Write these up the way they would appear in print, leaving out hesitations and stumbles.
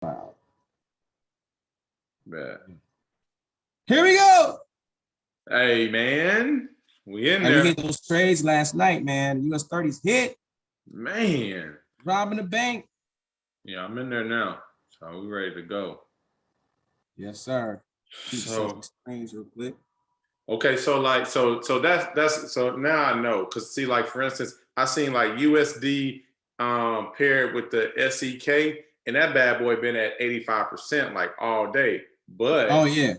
Wow. Bet. Here we go. Hey, man. We in And there. we hit those trades last night, man. US 30s hit. Man. Robbing the bank. Yeah, I'm in there now. So we ready to go. Yes, sir. So screens real quick. okay, so like so that's so now I know, because see, like for instance, I seen like USD paired with the SEK, and that bad boy been at 85% like all day. But Oh yeah.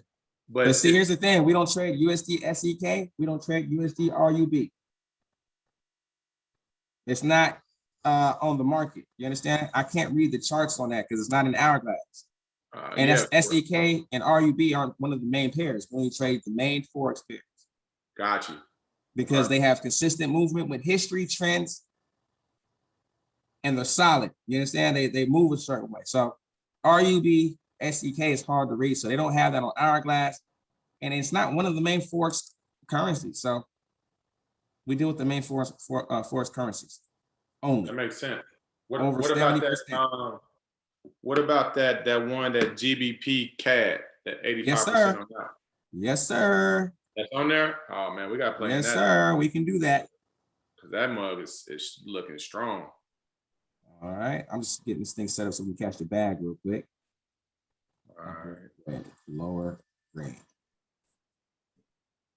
But see, it, here's the thing: we don't trade USD SEK. We don't trade USD RUB. It's not on the market. You understand? I can't read the charts on that because it's not an hourglass. And yeah, that's SEK and RUB aren't one of the main pairs. We only trade the main Forex pairs. got you. Because they have consistent movement with history, trends, and they're solid. You understand? They move a certain way. So RUB, SEK is hard to read. So they don't have that on hourglass. And it's not one of the main Forex currencies. So we deal with the main Forex currencies only. That makes sense. What Over about 70%. that? What about that one that GBP CAD, that 85% Yes, sir. on that? Yes, sir. That's on there? Oh man, we got to play yes, that. sir. We can do that. Because that mug is looking strong. All right. I'm just getting this thing set up so we can catch the bag real quick. All right. Lower green.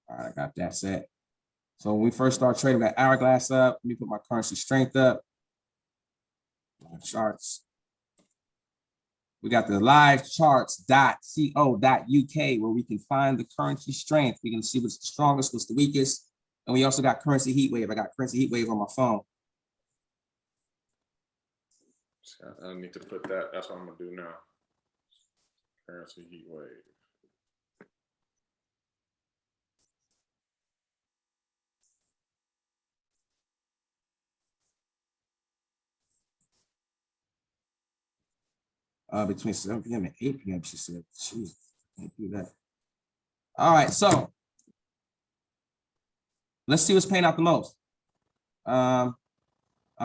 All right, I got that set. So when we first start trading, that hourglass up. Let me put my currency strength up. Charts. We got the live charts.co.uk where we can find the currency strength. We can see what's the strongest, what's the weakest. And we also got currency heat wave. I got currency heat wave on my phone. I need to put that. That's what I'm going to do now. Currency heat wave. Between 7 p.m. and 8 p.m., she said. Jesus, can't do that. All right, so let's see what's paying out the most. I'm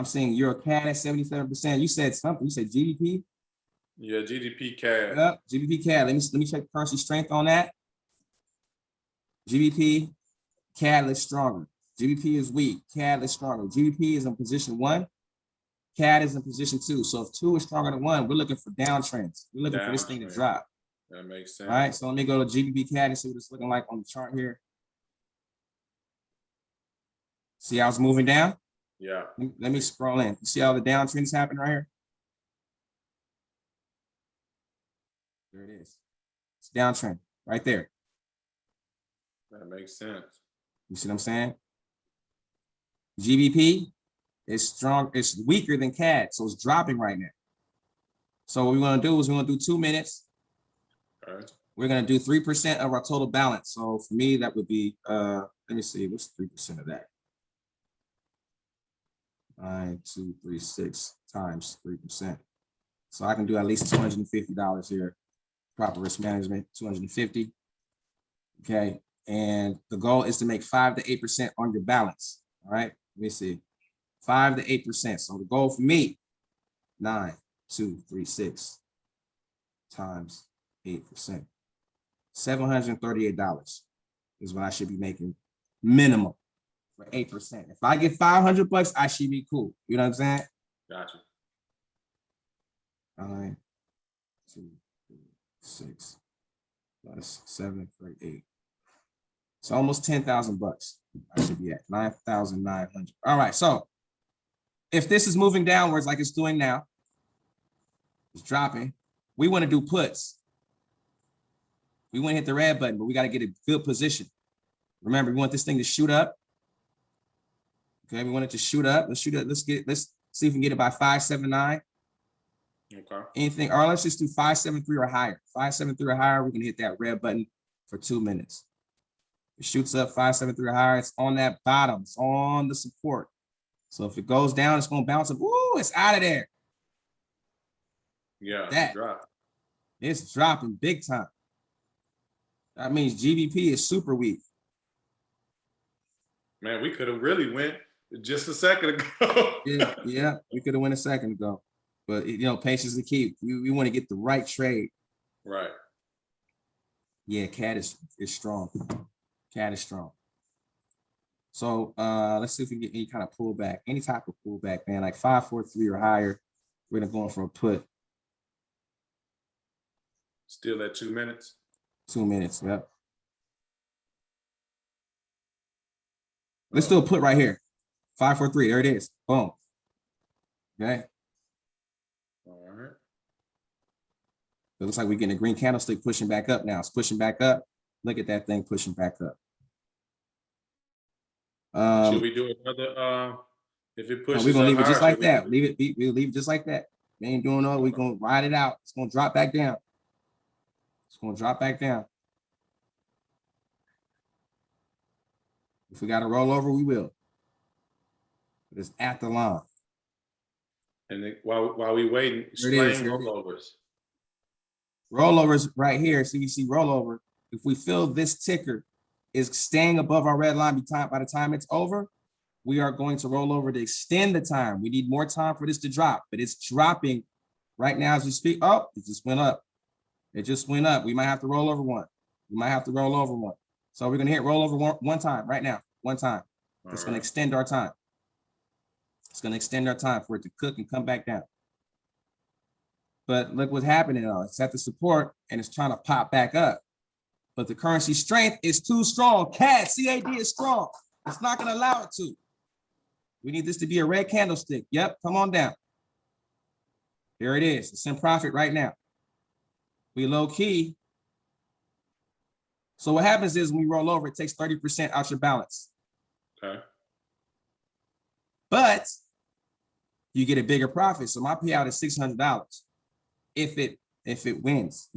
seeing Euro CAD at 77%. You said something. You said GDP? Yeah, GDP CAD. Yep, GBP CAD. Let me check currency strength on that. GBP CAD is stronger. GBP is weak. CAD is stronger. GBP is in position 1. CAD is in position 2. So if 2 is stronger than 1, we're looking for downtrends. We're looking for this thing to drop. That makes sense. All right, so let me go to GBP CAD and see what it's looking like on the chart here. See how it's moving down? Yeah. Let me scroll in. You see how the downtrends happen right here? There it is. It's downtrend right there. That makes sense. You see what I'm saying? GBP is strong. It's weaker than CAD, so it's dropping right now. So what we're going to do is we're going to do 2 minutes. All right. We're going to do 3% of our total balance. So for me, that would be, let me see, what's 3% of that? 9236 times 3%. So I can do at least $250 here. Proper risk management, 250. Okay. And the goal is to make 5 to 8% on your balance. All right. Let me see. 5 to 8%. So the goal for me, 9236 times 8%. $738 is what I should be making minimum for 8%. If I get $500, I should be cool. You know what I'm saying? Gotcha. 9, 2, 3, 6 plus 7, 3, 8. It's almost $10,000. I should be at 9,900. All right. So if this is moving downwards like it's doing now, it's dropping. We want to do puts. We want to hit the red button, but we got to get a good position. Remember, we want this thing to shoot up. Okay, we want it to shoot up. Let's shoot it. Let's see if we can get it by 579. Okay. Anything, or let's just do 573 or higher. 573 or higher, we can hit that red button for 2 minutes. It shoots up 573 or higher. It's on that bottom. It's on the support. So if it goes down, it's going to bounce up. Woo, it's out of there. Yeah, that it's dropping big time. That means GBP is super weak. Man, we could have really went just a second ago. yeah, we could have went a second ago. but patience is the key. We want to get the right trade. Right. Yeah, CAD is strong. CAD is strong. So let's see if we can get any kind of pullback, any type of pullback, man, like 543 or higher. We're gonna go in for a put. Still at 2 minutes. 2 minutes. Yep. Let's do a put right here. 543. There it is. Boom. Okay. All right. It looks like we're getting a green candlestick pushing back up now. It's pushing back up. Look at that thing pushing back up. Should we do another? If it pushes, we're gonna leave it just like that. We'll We'll leave it just like that. We ain't doing no. We're gonna ride it out. It's gonna drop back down. It's gonna drop back down. If we got to roll over, we will. But it's at the line. And then while we waiting, explain rollovers. Rollovers right here. So you see rollover. If we feel this ticker is staying above our red line by the time it's over, we are going to roll over to extend the time. We need more time for this to drop, but it's dropping right now as we speak. Oh, it just went up. It just went up. We might have to roll over one. We might have to roll over one. So we're going to hit roll over one time right now. One time. It's going to extend our time. It's going to extend our time for it to cook and come back down. But look what's happening now. It's at the support and it's trying to pop back up. But the currency strength is too strong. CAD is strong. It's not going to allow it to. We need this to be a red candlestick. Yep, come on down. Here it is. It's in profit right now. We low key. So what happens is when we roll over, it takes 30% out your balance. Okay. But you get a bigger profit. So my payout is $600 if it wins,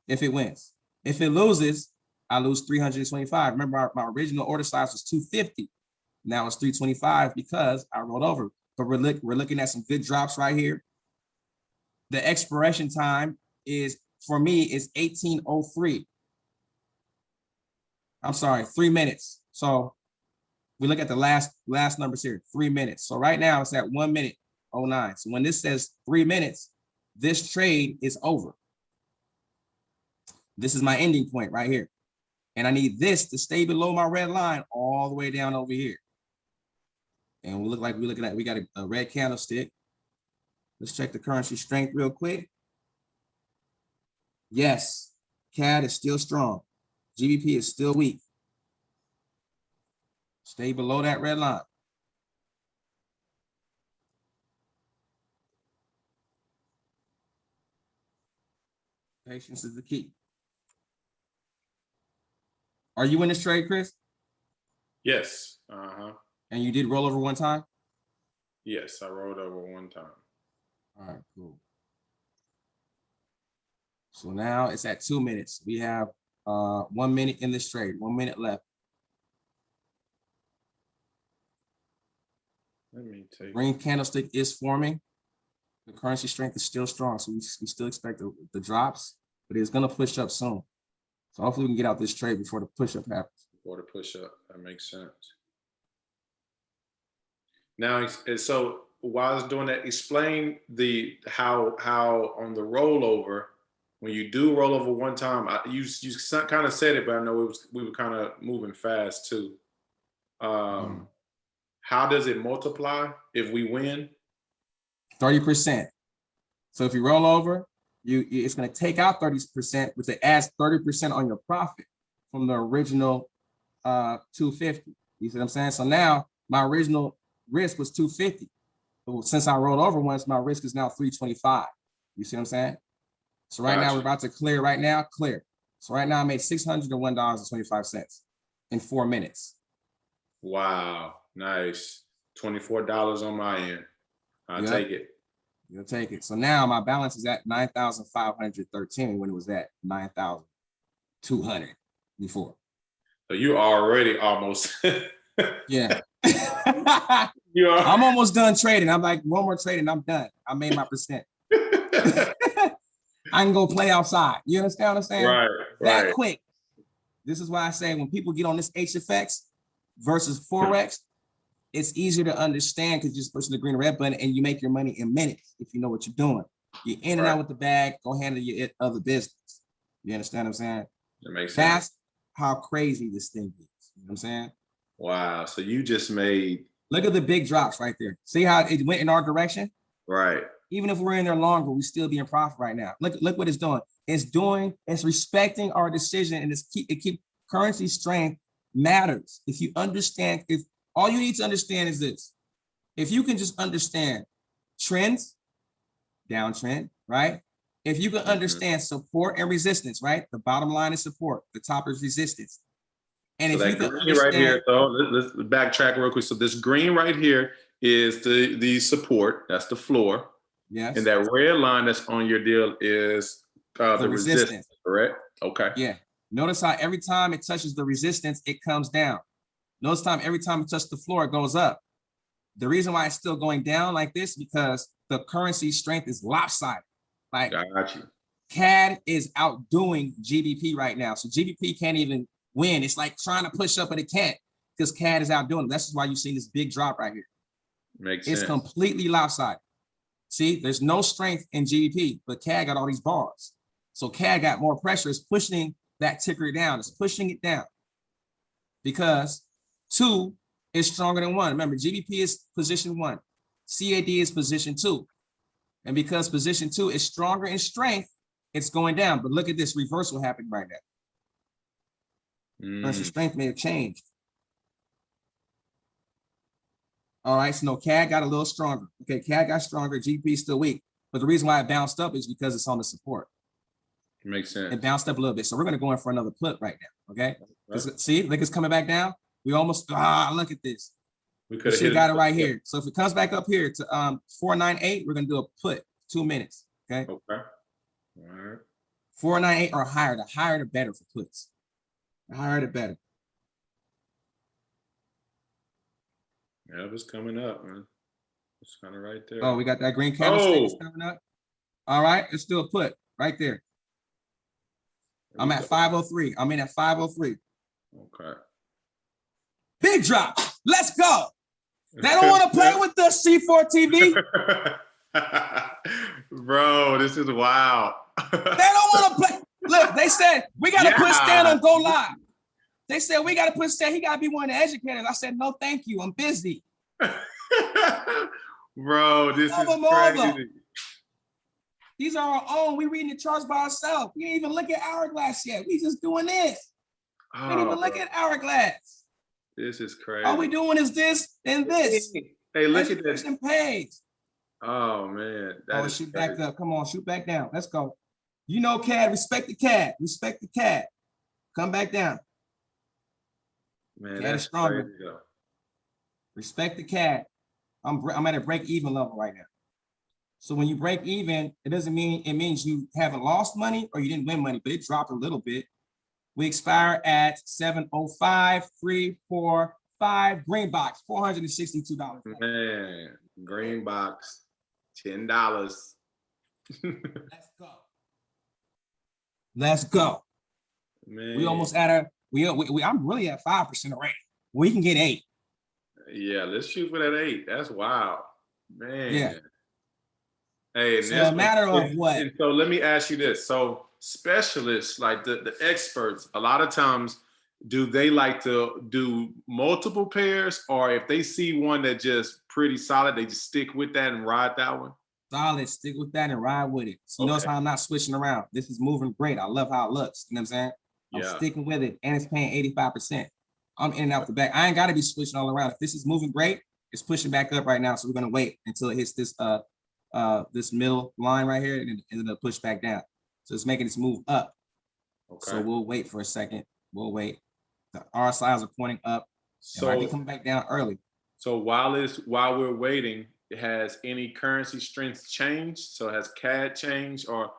if it wins. If it loses, I lose 325. Remember, my original order size was 250. Now it's 325 because I rolled over. But we're looking at some good drops right here. The expiration time for me is 1803. I'm sorry, 3 minutes. So we look at the last numbers here, 3 minutes. So right now it's at 1 minute 09. So when this says 3 minutes, this trade is over. This is my ending point right here. And I need this to stay below my red line all the way down over here. And we got a red candlestick. Let's check the currency strength real quick. Yes, CAD is still strong. GBP is still weak. Stay below that red line. Patience is the key. Are you in this trade, Chris? Yes. Uh-huh. And you did roll over one time? Yes, I rolled over one time. All right, cool. So now it's at 2 minutes. We have 1 minute in this trade, 1 minute left. Let me take. Green candlestick is forming. The currency strength is still strong, so we still expect the drops, but it's going to push up soon. So hopefully we can get out this trade before the push up happens. Before the push up, that makes sense. Now, so while I was doing that, explain how on the rollover, when you do roll over one time, you kind of said it, but I know we were kind of moving fast too. How does it multiply if we win? 30%. So if you roll over, it's going to take out 30%, which it adds 30% on your profit from the original 250. You see what I'm saying? So now my original risk was 250. But since I rolled over once, my risk is now 325. You see what I'm saying? So right now we're about to clear right now, clear. So right now I made $601.25 in 4 minutes. Wow, nice. $24 on my end. I'll take it. You'll take it. So now my balance is at 9,513 when it was at 9,200 before. So you already almost. Yeah. I'm almost done trading. I'm like, one more trading, I'm done. I made my percent. I can go play outside. You understand what I'm saying? Right. That quick. This is why I say when people get on this HFX versus Forex, it's easier to understand because you're just pushing the green or red button and you make your money in minutes if you know what you're doing. You're in and out with the bag, go handle your other business. You understand what I'm saying? That makes sense. That's how crazy this thing is. You know what I'm saying? Wow. So you just made. Look at the big drops right there. See how it went in our direction? Right. Even if we're in there longer, we still be in profit right now. Look what it's doing. It's respecting our decision, and it keep currency strength matters. If you understand, if all you need to understand is this, if you can just understand trends, downtrend, right? If you can understand support and resistance, right? The bottom line is support, the top is resistance. And so if you that can green right understand, here, so let's backtrack real quick. So this green right here is the support, that's the floor. yes. And that red line that's on your deal is the resistance, correct? Okay. Yeah. Notice how every time it touches the resistance, it comes down. Notice every time it touches the floor, it goes up. The reason why it's still going down like this because the currency strength is lopsided. Like, got you. CAD is outdoing GBP right now. So GBP can't even win. It's like trying to push up, but it can't because CAD is outdoing them. That's why you've seen this big drop right here. Makes sense. It's completely lopsided. See, there's no strength in GBP, but CAD got all these bars. So CAD got more pressure. It's pushing that ticker down. It's pushing it down because 2 is stronger than 1. Remember, GBP is position 1. CAD is position 2. And because position 2 is stronger in strength, it's going down. But look at this reversal happening right now. Versus strength may have changed. All right, so no, CAD got a little stronger. Okay, CAD got stronger, GBP is still weak. But the reason why it bounced up is because it's on the support. Makes sense. It bounced up a little bit. So we're going to go in for another put right now, okay? See, look, it's coming back down. We almost, look at this. We could have got it right here. So if it comes back up here to 498, we're going to do a put, 2 minutes, okay? Okay. All right. 498 or higher. The higher, the better for puts. The higher, the better. Yeah, it's coming up, man. It's kind of right there. Oh, we got that green candlestick coming up. All right, let's do a put right there. I'm at 503. I'm in at 503. Okay. Big drop. Let's go. They don't want to play with us, C4 TV. Bro, this is wild. They don't want to play. Look, they said, we got to put Stan on Go Live. They said, we got to put Stan. He got to be one of the educators. I said, no, thank you. I'm busy. Bro, this is crazy. These are our own. We reading the charts by ourselves. We didn't even look at Hourglass yet. We just doing this. We didn't even look at Hourglass. This is crazy. All we doing is this and this. Hey, look at this. Page. Oh, man. Shoot crazy. Back up. Come on, shoot back down. Let's go. You know, CAD, respect the CAD. Respect the CAD. Come back down. Man, CAD is stronger. Crazy, respect the CAD. I'm at a break-even level right now. So when you break even, it doesn't mean, it means you haven't lost money or you didn't win money, but it dropped a little bit. We expire at 705, 345, green box, $462. Man, green box, $10. Let's go. Let's go. Man. We almost at I'm really at 5% already. We can get 8. Yeah, let's shoot for that 8. That's wild. Man. Yeah. Hey, so a matter of what? So let me ask you this. So specialists, like the experts, a lot of times, do they like to do multiple pairs, or if they see one that just pretty solid, they just stick with that and ride that one? Solid, stick with that and ride with it. So notice how I'm not switching around. This is moving great. I love how it looks. You know what I'm saying? I'm sticking with it, and it's paying 85%. I'm in and out the back. I ain't got to be switching all around. If this is moving great, it's pushing back up right now. So we're gonna wait until it hits this this middle line right here, and then it'll push back down. So it's making this move up. Okay. So we'll wait for a second. We'll wait. The RSIs are pointing up. So it might be coming back down early. So while we're waiting, has any currency strength changed? So has CAD changed, or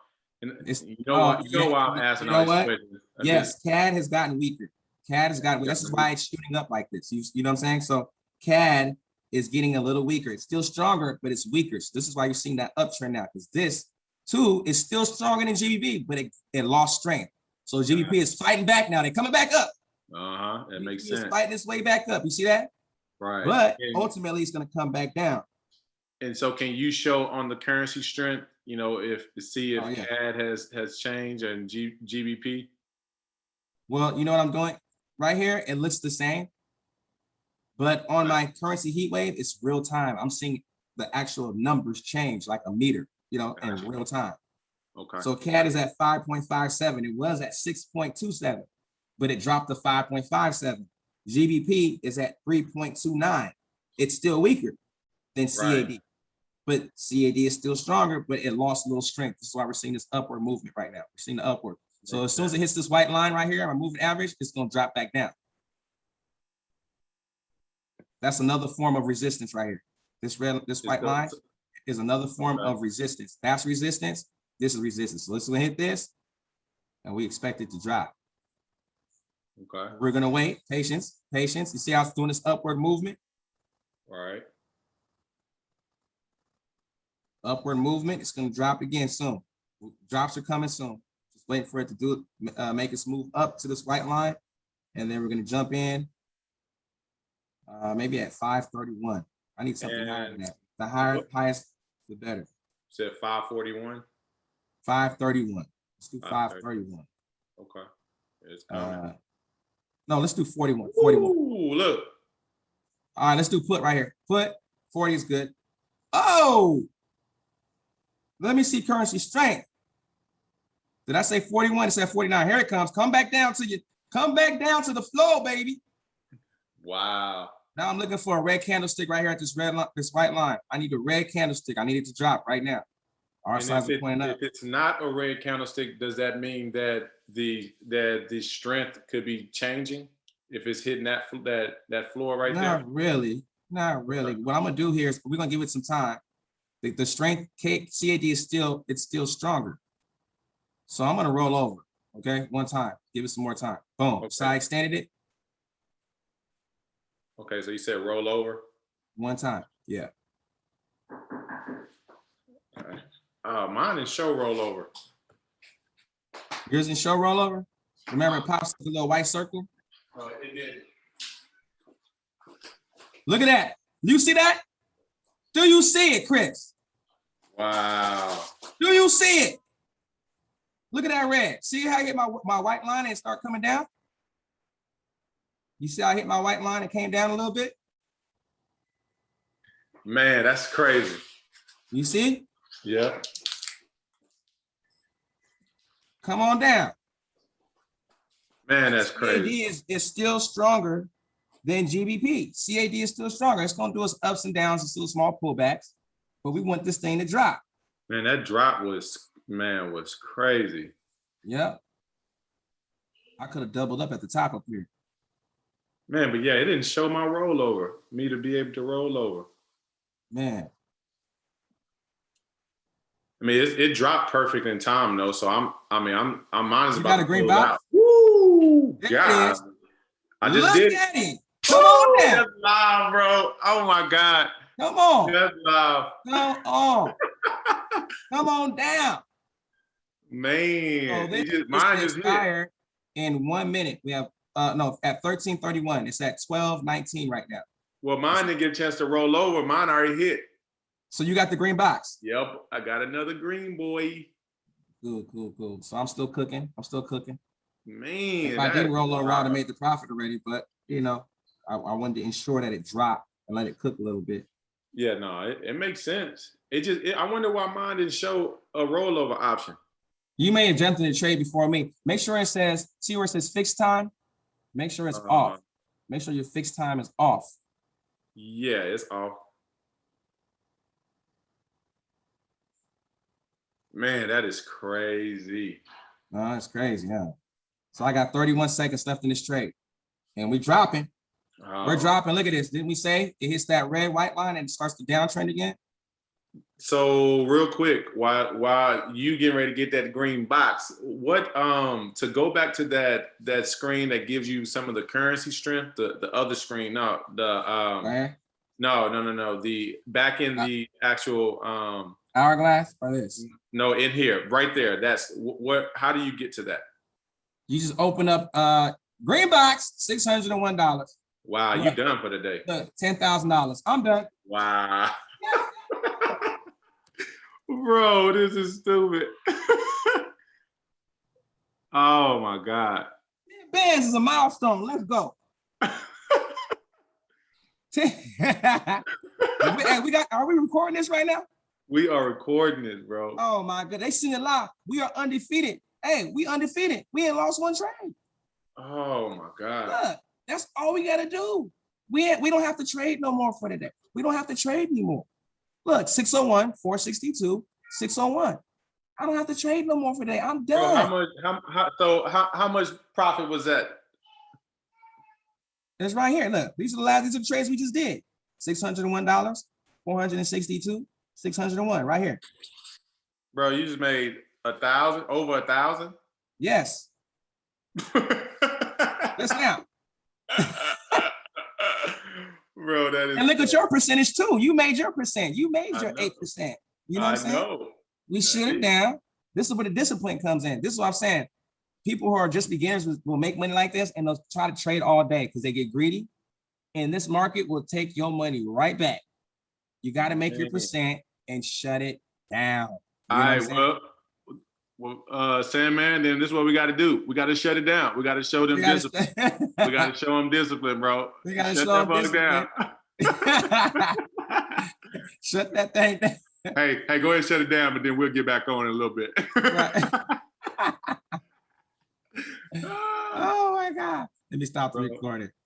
you know why I'm asking all these questions? Yes, CAD has gotten weaker. CAD has gotten weaker. This is why it's shooting up like this. You know what I'm saying? So CAD is getting a little weaker. It's still stronger, but it's weaker. So this is why you're seeing that uptrend now, because this too is still stronger than GBP, but it lost strength. So GBP is fighting back now. They're coming back up. That makes sense. It's fighting its way back up. You see that? Right. But ultimately, it's going to come back down. And so, can you show on the currency strength? You know, if to see if yeah. CAD has changed and GBP. Well, you know what I'm doing right here? It looks the same, but on my currency heat wave, it's real time. I'm seeing the actual numbers change like a meter, you know, in real time. Okay. So CAD is at 5.57. It was at 6.27, but it dropped to 5.57. GBP is at 3.29. It's still weaker than CAD, but CAD is still stronger, but it lost a little strength. That's why we're seeing this upward movement right now. We're seeing the upward. So as soon as it hits this white line right here, our moving average, it's going to drop back down. That's another form of resistance right here. This white line is another form of resistance. That's resistance. This is resistance. So let's hit this, and we expect it to drop. Okay. We're gonna wait. Patience. You see how it's doing this upward movement? All right. Upward movement. It's gonna drop again soon. Drops are coming soon. Just waiting for it to do it, make us move up to this white line, and then we're gonna jump in. Maybe at 531. I need something higher than that. The highest, the better. Said 541. 531. Let's do 531. Okay. It's coming. No, let's do 41. Ooh, 41. Look. All right, let's do put right here. Put 40 is good. Oh, let me see currency strength. Did I say 41? It said 49. Here it comes. Come back down to you. Come back down to the flow, baby. Wow. Now I'm looking for a red candlestick right here at this white line. I need a red candlestick. I need it to drop right now. Our sides are pointing up. If it's not a red candlestick, does that mean that the strength could be changing? If it's hitting that floor right there? Not really. What I'm gonna do here is we're gonna give it some time. The strength CAD is still stronger. So I'm gonna roll over. Okay, one time. Give it some more time. Boom. Okay. So I extended it. Okay, so you said roll over? One time, yeah. All right. Mine is show rollover. Yours in show rollover? Remember it pops the little white circle? Oh, it did. Look at that. You see that? Do you see it, Chris? Wow. Do you see it? Look at that red. See how I hit my white line and start coming down? You see how I hit my white line and came down a little bit? Man, that's crazy. You see? Yeah. Come on down. Man, that's crazy. CAD is still stronger than GBP. CAD is still stronger. It's going to do us ups and downs and still small pullbacks, but we want this thing to drop. Man, that drop was crazy. Yep. I could have doubled up at the top up here. Man, but yeah, it didn't show my rollover, me to be able to roll over. Man. I mean, it dropped perfect in time though, so I'm mine's you about got to a green pull box? out. Woo! There God. it is. I just Look did. at it. Come on down. That's live, bro. Oh my God. Come on. That's live. Come on. Come on down. Man, So mine just hit. In 1 minute. We have no at 13:31. It's at 12:19 right now. Well, mine didn't get a chance to roll over. Mine already hit. So you got the green box. Yep, I got another green boy. Cool. So I'm still cooking. Man, if I didn't roll over, I would have made the profit already. But you know, I wanted to ensure that it dropped and let it cook a little bit. Yeah, no, it makes sense. I wonder why mine didn't show a rollover option. You may have jumped in the trade before me. Make sure it says, see where it says fixed time? Make sure it's off. Make sure your fixed time is off. Yeah, it's off. Man, that is crazy. No, it's crazy, huh? So I got 31 seconds left in this trade. And we're dropping. We're dropping. Look at this. Didn't we say it hits that red white line and it starts to downtrend again? So real quick, while you getting ready to get that green box, what to go back to that screen that gives you some of the currency strength, the other screen, no, the the back in the actual hourglass or this? No, in here, right there. That's what. How do you get to that? You just open up green box, $601. Wow, you done for the day. Look, $10,000. I'm done. Wow. Bro, this is stupid. Oh my God. Bands is a milestone. Let's go. Are we recording this right now? We are recording this, bro. Oh my God, they seen it live. We are undefeated. Hey, we undefeated. We ain't lost one trade. Oh my God. Look, that's all we gotta do. We don't have to trade no more for today. We don't have to trade anymore. Look, 601, 462, 601. I don't have to trade no more for today. I'm done. Bro, how much profit was that? It's right here. Look, these are the trades we just did. $601, 462, 601, right here. Bro, you just made 1,000, over 1,000? Yes. Let's now. Bro, that is. And look at your percentage too. You made your percent. You made your 8%. You know what I'm saying? Know. We shoot it down. This is where the discipline comes in. This is what I'm saying. People who are just beginners will make money like this and they'll try to trade all day because they get greedy. And this market will take your money right back. You got to make your percent and shut it down. All right, well, Sandman, then this is what we got to do. We got to shut it down. We got to show them discipline. We got to show them discipline, bro. We got to show them discipline. Shut that thing down. Hey, go ahead and shut it down, but then we'll get back on in a little bit. Right. Oh my God. Let me stop the recording.